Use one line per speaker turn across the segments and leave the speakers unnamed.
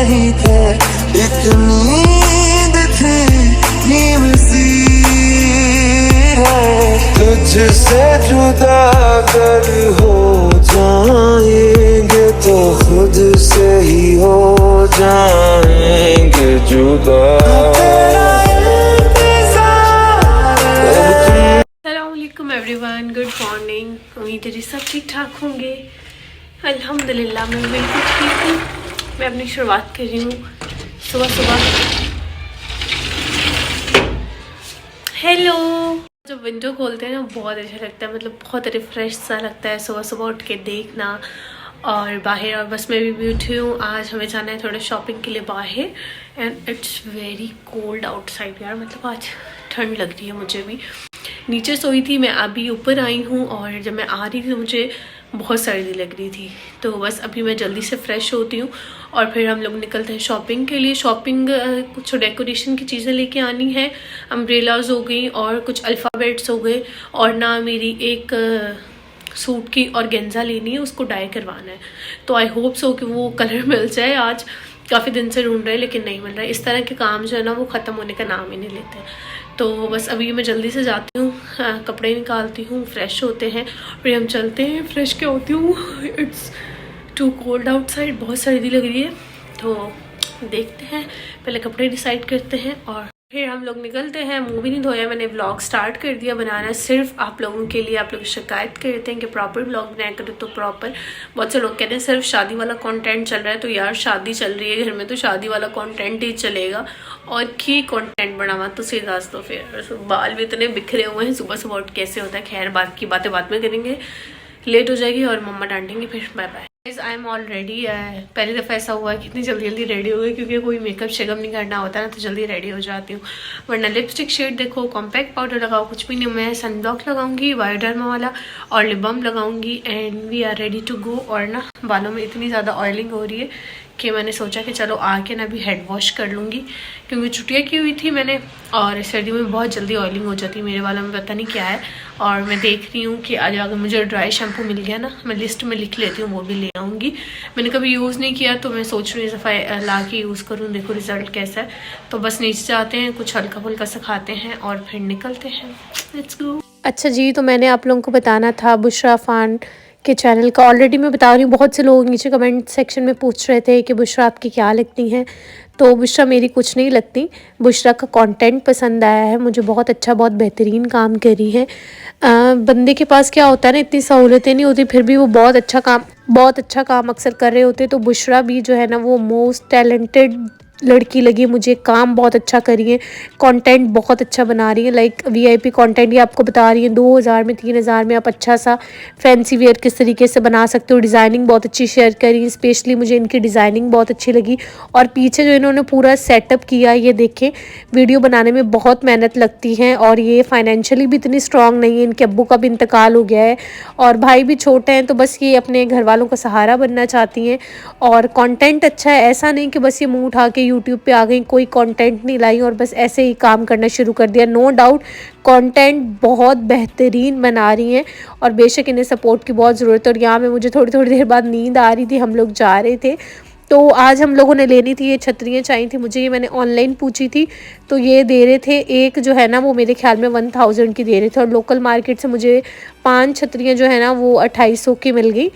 नहीं थे, एक नींद थी नीम सी है। तुझसे जुदा अगर हो जाएंगे तो खुद से ही हो जाएंगे जुदा।
अस्सलामुअलैकुम एवरीवन, गुड मॉर्निंग। उम्मीद है सब ठीक ठाक होंगे। अल्हम्दुलिल्लाह मैं बिल्कुल ठीक हूँ। मैं अपनी शुरुआत कर रही हूँ सुबह सुबह। हेलो। जब विंडो खोलते हैं ना बहुत अच्छा लगता है, मतलब बहुत रिफ्रेश सा लगता है सुबह सुबह उठ के देखना और बाहर। और बस मैं भी उठी हूँ। आज हमें जाना है थोड़ा शॉपिंग के लिए बाहर and it's very cold outside यार, मतलब आज ठंड लग रही है मुझे भी। नीचे सोई थी मैं, अभी ऊपर आई हूँ और जब मैं आ रही थी तो मुझे बहुत सर्दी लग रही थी। तो बस अभी मैं जल्दी से फ़्रेश होती हूँ और फिर हम लोग निकलते हैं शॉपिंग के लिए। शॉपिंग कुछ डेकोरेशन की चीज़ें लेके आनी है। अम्ब्रेलाज हो गई और कुछ अल्फ़ाबेट्स हो गए और ना मेरी एक सूट की और गेंजा लेनी है, उसको डाई करवाना है। तो आई होप सो कि वो कलर मिल जाए। आज काफ़ी दिन से ढूंढ रहे लेकिन नहीं मिल रहा है। इस तरह के काम जो है ना वो ख़त्म होने का नाम ही नहीं लेते। तो बस अभी मैं जल्दी से जाती हूँ, कपड़े निकालती हूँ, फ्रेश होते हैं फिर हम चलते हैं। फ्रेश क्या होती हूँ, इट्स टू कोल्ड आउटसाइड, बहुत सर्दी लग रही है। तो देखते हैं, पहले कपड़े डिसाइड करते हैं और फिर हम लोग निकलते हैं। मुँह भी नहीं धोया, मैंने व्लॉग स्टार्ट कर दिया बनाना सिर्फ आप लोगों के लिए। आप लोग शिकायत करते हैं कि प्रॉपर व्लॉग बनाया करो, तो प्रॉपर। बहुत से लोग कहते हैं सिर्फ शादी वाला कंटेंट चल रहा है। तो यार शादी चल रही है घर में तो शादी वाला कंटेंट ही चलेगा और की कंटेंट बनावा तो सीधा। तो फिर बाल भी इतने बिखरे हुए हैं, सुबह सुबह उठ कैसे होता है। खैर बात की बातें बाद में करेंगे, लेट हो जाएगी और मम्मा डांटेंगी फिर। Bye bye. I am all ready. पहली दफ़ा ऐसा हुआ है कि इतनी जल्दी जल्दी रेडी हो गई, क्योंकि कोई मेकअप शेकअप नहीं करना होता ना तो जल्दी रेडी हो जाती हूँ। वरना लिपस्टिक शेड देखो, कॉम्पैक्ट पाउडर लगाओ, कुछ भी नहीं। मैं सनब्लॉक लगाऊंगी बायोडर्मा वाला और लिप बाम लगाऊंगी and we are ready to go. और ना बालों में इतनी ज़्यादा ऑयलिंग हो रही है कि मैंने सोचा कि चलो आके ना भी हेड वॉश कर लूँगी, क्योंकि छुट्टियाँ की हुई थी मैंने और सर्दियों में बहुत जल्दी ऑयलिंग हो जाती है मेरे बालों में, पता नहीं क्या है। और मैं देख रही हूँ कि आज अगर मुझे ड्राई शैम्पू मिल गया ना, मैं लिस्ट में लिख लेती हूँ, वो भी ले आऊँगी। मैंने कभी यूज़ नहीं किया तो मैं सोच रही हूँ दफ़ा ला के यूज़ करूँ, देखो रिज़ल्ट कैसा है। तो बस नीचे जाते हैं, कुछ हल्का फुल्का सा खाते हैं और फिर निकलते हैं। Let's go. अच्छा जी, तो मैंने आप लोगों को बताना था बुशरा फ़ान के चैनल का। ऑलरेडी मैं बता रही हूँ, बहुत से लोग नीचे कमेंट सेक्शन में पूछ रहे थे कि बुशरा आपकी क्या लगती हैं। तो बुशरा मेरी कुछ नहीं लगती। बुशरा का कंटेंट पसंद आया है मुझे, बहुत अच्छा, बहुत बेहतरीन काम कर रही है। बंदे के पास क्या होता है ना, इतनी सहूलतें नहीं होती, फिर भी वो बहुत अच्छा काम अक्सर कर रहे होते। तो बुशरा भी जो है ना वो मोस्ट टैलेंटेड लड़की लगी मुझे, काम बहुत अच्छा करी है, कंटेंट बहुत अच्छा बना रही है। लाइक वीआईपी कंटेंट ये आपको बता रही है 2000 में 3000 में आप अच्छा सा फैंसी वेयर किस तरीके से बना सकते हो। डिज़ाइनिंग बहुत अच्छी शेयर करी, स्पेशली मुझे इनकी डिज़ाइनिंग बहुत अच्छी लगी। और पीछे जो इन्होंने पूरा सेटअप किया, ये देखें, वीडियो बनाने में बहुत मेहनत लगती है और ये फाइनेंशियली भी इतनी स्ट्रॉन्ग नहीं है। इनके अब्बू का भी इंतकाल हो गया है और भाई भी छोटे हैं, तो बस ये अपने घर वालों का सहारा बनना चाहती हैं। और कंटेंट अच्छा है, ऐसा नहीं कि बस ये मुंह उठा के यूट्यूब पे आ गई, कोई कंटेंट नहीं लाई और बस ऐसे ही काम करना शुरू कर दिया। नो डाउट कंटेंट बहुत बेहतरीन बना रही हैं और बेशक इन्हें सपोर्ट की बहुत ज़रूरत है। और यहाँ पे मुझे थोड़ी थोड़ी देर बाद नींद आ रही थी, हम लोग जा रहे थे। तो आज हम लोगों ने लेनी थी, ये छतरियाँ चाहिए थी मुझे, ये मैंने ऑनलाइन पूछी थी। तो ये दे रहे थे एक जो है ना वो मेरे ख्याल में 1000 की दे रहे थे और लोकल मार्केट से मुझे 5 छतरियाँ जो है ना वो 2800 की मिल गई।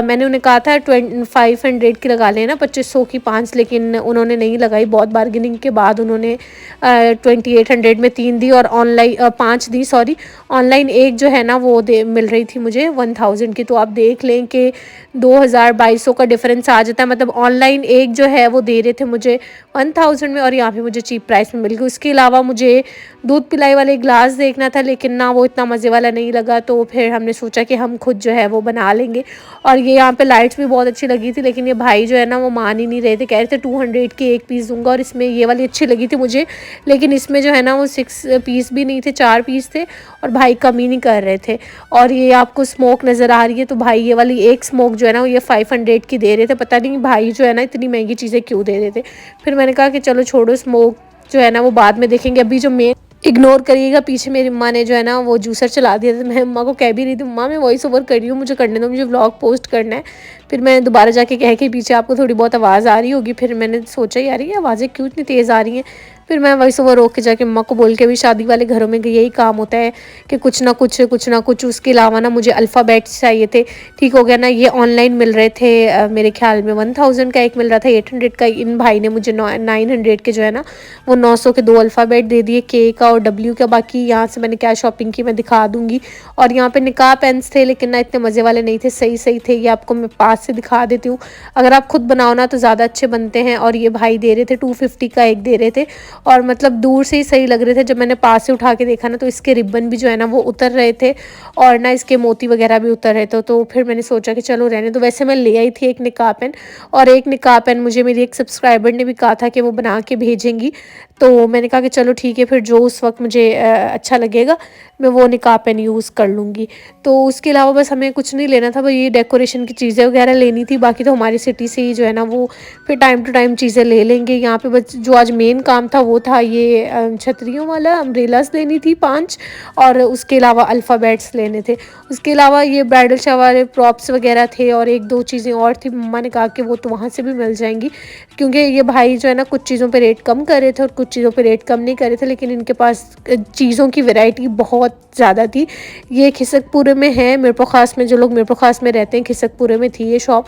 मैंने उन्हें कहा था 500 की लगा लेना, 2500 की 5, लेकिन उन्होंने नहीं लगाई। बहुत बार्गेनिंग के बाद उन्होंने 2800 में 3 दी और ऑनलाइन 5 दी, सॉरी। ऑनलाइन एक जो है ना वो मिल रही थी मुझे 1000 की। तो आप देख लें कि 2200 का डिफरेंस आ जाता है। मतलब ऑनलाइन एक जो है वो दे रहे थे मुझे 1000 में और यहाँ पे मुझे चीप प्राइस में मिल गई। उसके अलावा मुझे दूध पिलाई वाले ग्लास देखना था, लेकिन ना वो इतना मज़े वाला नहीं लगा। तो फिर हमने सोचा कि हम खुद जो है वो बना लेंगे। और ये यहाँ पे लाइट्स भी बहुत अच्छी लगी थी, लेकिन ये भाई जो है ना वो मान ही नहीं रहे थे, कह रहे थे 200 की एक पीस दूंगा। और इसमें ये वाली अच्छी लगी थी मुझे, लेकिन इसमें जो है ना वो 6 पीस भी नहीं थे, 4 पीस थे और भाई कम ही नहीं कर रहे थे। और ये आपको स्मोक नज़र आ रही है, तो भाई ये वाली एक स्मोक जो है ना वो ये 500 की दे रहे थे। पता नहीं भाई जो है ना इतनी महंगी चीज़ें क्यों दे रहे थे। फिर मैंने कहा कि चलो छोड़ो, स्मोक जो है ना वो बाद में देखेंगे, अभी जो मेन इग्नोर करिएगा, पीछे मेरी अम्मा ने जो है ना वो जूसर चला दिया था। मैं अम्मा को कह भी रही थी, अम्मा मैं वॉइस ओवर कर रही हूँ, मुझे करने दो, मुझे व्लॉग पोस्ट करना है। फिर मैं दोबारा जाके कह के पीछे आपको थोड़ी बहुत आवाज़ आ रही होगी, फिर मैंने सोचा यार ये आवाज़ें क्यों इतनी तेज़ आ रही हैं। फिर मैं वॉइस ओवर रोक के जाके अम्मा को बोल के, भी शादी वाले घरों में यही काम होता है कि कुछ ना कुछ। उसके अलावा ना मुझे अल्फ़ाबेट्स चाहिए थे, ठीक हो गया ना। ये ऑनलाइन मिल रहे थे मेरे ख्याल में 1000 का एक मिल रहा था, 800 का। इन भाई ने मुझे 900 के जो है ना वो 900 के 2 अल्फ़ाबेट दे दिए, के का और डब्ल्यू का। बाकी यहाँ से मैंने क्या शॉपिंग की मैं दिखा दूँगी। और यहाँ पे निकाह पेन्स थे, लेकिन ना इतने मज़े वाले नहीं थे, सही थे। ये आपको मैं पास से दिखा देती हूँ। अगर आप खुद बनाओ ना तो ज़्यादा अच्छे बनते हैं। और ये भाई दे रहे थे 250 का एक दे रहे थे, और मतलब दूर से ही सही लग रहे थे। जब मैंने पास से उठा के देखा ना तो इसके रिबन भी जो है ना वो उतर रहे थे, और ना इसके मोती वगैरह भी उतर रहे थे। तो फिर मैंने सोचा कि चलो रहने। तो वैसे मैं ले आई थी एक निकाह पेन, और एक निकाह पेन मुझे मेरी एक सब्सक्राइबर ने भी कहा था कि वो बना के भेजेंगी। तो मैंने कहा कि चलो ठीक है, फिर जो उस वक्त मुझे अच्छा लगेगा मैं वो निकाह पेन यूज़ कर लूँगी। तो उसके अलावा बस हमें कुछ नहीं लेना था, भाई ये डेकोरेशन की चीज़ें वगैरह लेनी थी। बाकी तो हमारी सिटी से ही जो है ना वो फिर टाइम टू टाइम चीज़ें ले लेंगे। यहाँ पे बस जो आज मेन काम था वो था ये छतरियों वाला, अम्ब्रेलास लेनी थी 5, और उसके अलावा अल्फ़ाबेट्स लेने थे। उसके अलावा ये ब्राइडल शावर प्रॉप्स वगैरह थे, और 1-2 चीज़ें और थी। मम्मा ने कहा कि वो तो वहाँ से भी मिल जाएंगी, क्योंकि ये भाई जो है ना कुछ चीज़ों पे रेट कम कर रहे थे और कुछ चीज़ों पे रेट कम नहीं कर रहे थे। लेकिन इनके पास चीज़ों की वैरायटी बहुत ज़्यादा थी। ये खिसकपुरे में है, मीरपुर ख़ास में। जो लोग मीरपुर ख़ास में रहते हैं, खिसकपुरे में थी ये शॉप।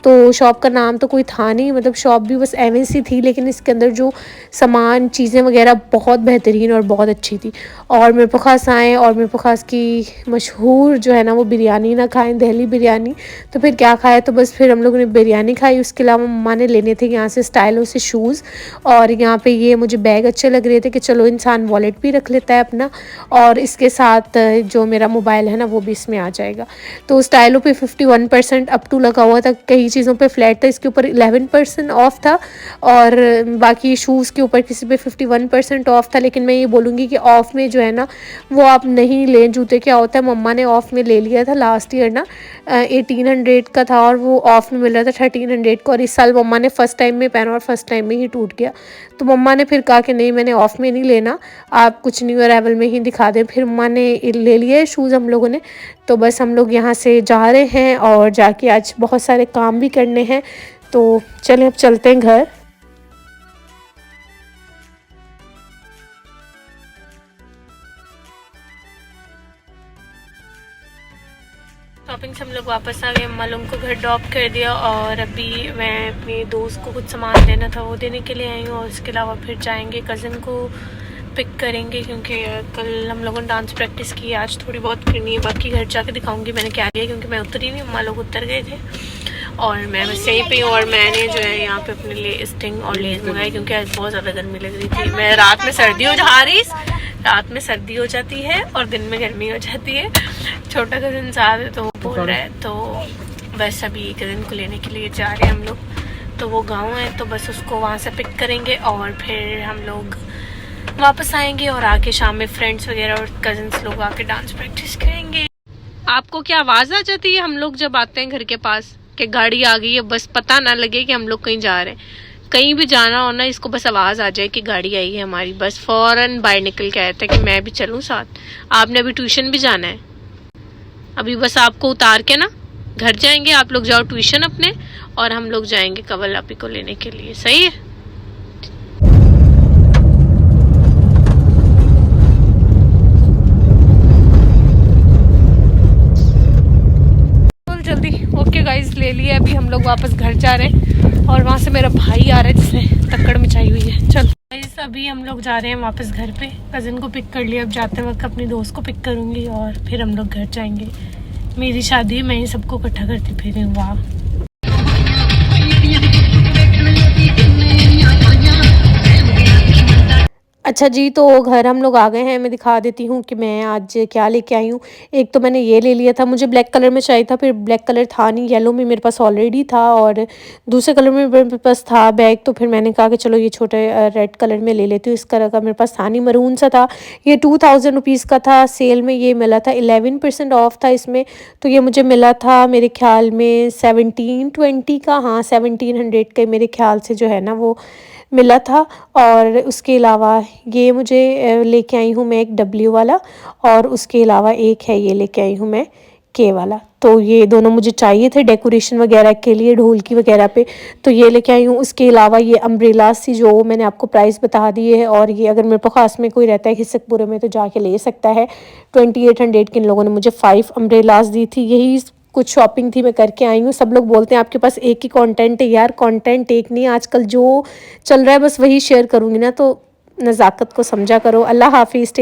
तो शॉप का नाम तो कोई था नहीं, मतलब शॉप भी बस एवं सी थी, लेकिन इसके अंदर जो सामान चीज़ें वगैरह बहुत बेहतरीन और बहुत अच्छी थी। और मीरपुर ख़ास आएँ और मीरपुर ख़ास की मशहूर जो है ना वो बिरयानी ना खाएं, दहली बिरयानी, तो फिर क्या खाया। तो बस फिर हम लोगों ने बिरयानी खाई। उसके अलावा मम्मा ने लेने थे यहाँ से स्टाइलों से शूज़, और यहाँ पे ये मुझे बैग अच्छे लग रहे थे कि चलो इंसान वॉलेट भी रख लेता है अपना, और इसके साथ जो मेरा मोबाइल है ना वो भी इसमें आ जाएगा। तो स्टाइलों पे 51% अप टू लगा हुआ था, कई चीज़ों पे फ्लैट था, इसके ऊपर 11% ऑफ था, और बाकी शूज़ के ऊपर किसी पे 51% ऑफ था। लेकिन मैं ये बोलूँगी कि ऑफ़ में जो है ना वो आप नहीं लें। जूते क्या होता है, मम्मा ने ऑफ़ में ले लिया था लास्ट ईयर ना, 1800 का था, और वो ऑफ़ में मिल रहा था 1300 का। और इस साल मम्मा ने फ़र्स्ट टाइम में पहना और फर्स्ट टाइम में ही टूट गया। तो मम्मा ने फिर कहा कि नहीं, मैंने ऑफ़ में नहीं लेना, आप कुछ न्यू अराइवल में ही दिखा दें। फिर मम्मा ने ले लिए शूज़ हम लोगों ने। तो बस हम लोग यहाँ से जा रहे हैं, और जाके आज बहुत सारे काम भी करने हैं। तो चलें अब चलते हैं घर। शॉपिंग से हम लोग वापस आ गए, अम्मा लोगों को घर ड्रॉप कर दिया, और अभी मैं अपनी दोस्त को कुछ सामान लेना था वो देने के लिए आई हूँ। और इसके अलावा फिर जाएंगे कज़न को पिक करेंगे, क्योंकि कल हम लोगों ने डांस प्रैक्टिस की, आज थोड़ी बहुत करनी है। बाकी घर जाके दिखाऊंगी मैंने क्या लिया, क्योंकि मैं उतरी नहीं, अम्मा लोग उतर गए थे और मैं बस यहीं पे हूँ। और मैंने जो है यहाँ पे अपने लिए स्टिंग और लेस मंगाई, क्योंकि आज बहुत ज़्यादा गर्मी लग रही थी। मैं रात में सर्दी हो जाती है और दिन में गर्मी हो जाती है। छोटा कज़न साथ है तो वो बोल रहा है, तो बस अभी कज़न को लेने के लिए जा रहे हैं हम लोग। तो वो गाँव है, तो बस उसको वहाँ से पिक करेंगे और फिर हम लोग वापस आएंगे, और आके शाम में फ्रेंड्स वगैरह और कज़न्स लोग आके डांस प्रैक्टिस करेंगे। आपको क्या आवाज़ आ जाती है हम लोग जब आते हैं घर के पास कि गाड़ी आ गई है, बस पता ना लगे कि हम लोग कहीं जा रहे हैं। कहीं भी जाना हो ना, इसको बस आवाज़ आ जाए कि गाड़ी आई है हमारी, बस फ़ौरन बाहर निकल के आता है कि मैं भी चलूँ साथ। आपने अभी ट्यूशन भी जाना है, अभी बस आपको उतार के ना घर जाएंगे। आप लोग जाओ ट्यूशन अपने, और हम लोग जाएंगे कवल आपी को लेने के लिए। सही है। जल्दी ओके गाइस, ले लिए। अभी हम लोग वापस घर जा रहे हैं, और वहाँ से मेरा भाई आ रहा है जिसने तक्कड़ मचाई हुई है। चल गाइस, अभी हम लोग जा रहे हैं वापस घर पे। कज़न को पिक कर लिया, अब जाते वक्त अपनी दोस्त को पिक करूँगी, और फिर हम लोग घर जाएंगे। मेरी शादी मैं ही सबको इकट्ठा करती फिर। वाह। अच्छा जी, तो घर हम लोग आ गए हैं। मैं दिखा देती हूँ कि मैं आज क्या लेके आई हूँ। एक तो मैंने ये ले लिया था, मुझे ब्लैक कलर में चाहिए था, फिर ब्लैक कलर था नहीं, येलो में मेरे पास ऑलरेडी था, और दूसरे कलर में मेरे पास था बैग। तो फिर मैंने कहा कि चलो ये छोटे रेड कलर में ले लेती हूँ। इस कलर का मेरे पास था नहीं, मरून सा था। ये 2000 रुपीज़ का था, सेल में ये मिला था, 11% ऑफ था इसमें। तो ये मुझे मिला था मेरे ख्याल में 1720 का, हाँ 1700 का मेरे ख्याल से जो है ना वो मिला था। और उसके अलावा ये मुझे लेके आई हूँ मैं एक W वाला, और उसके अलावा एक है ये लेके आई हूँ मैं K वाला। तो ये दोनों मुझे चाहिए थे डेकोरेशन वगैरह के लिए, ढोलकी वगैरह पे, तो ये लेके आई हूँ। उसके अलावा ये अम्ब्रेलास थी जो मैंने आपको प्राइस बता दिए है, और ये अगर मेरे पास खास में कोई रहता है खिसकपुरे में तो जाके ले सकता है। 2800 के इन लोगों ने मुझे 5 अम्ब्रेलास दी थी। यही कुछ शॉपिंग थी, मैं करके आई हूँ। सब लोग बोलते हैं आपके पास एक ही कंटेंट है। यार कंटेंट एक नहीं, आजकल जो चल रहा है बस वही शेयर करूँगी ना, तो नज़ाकत को समझा करो। अल्लाह हाफिज़।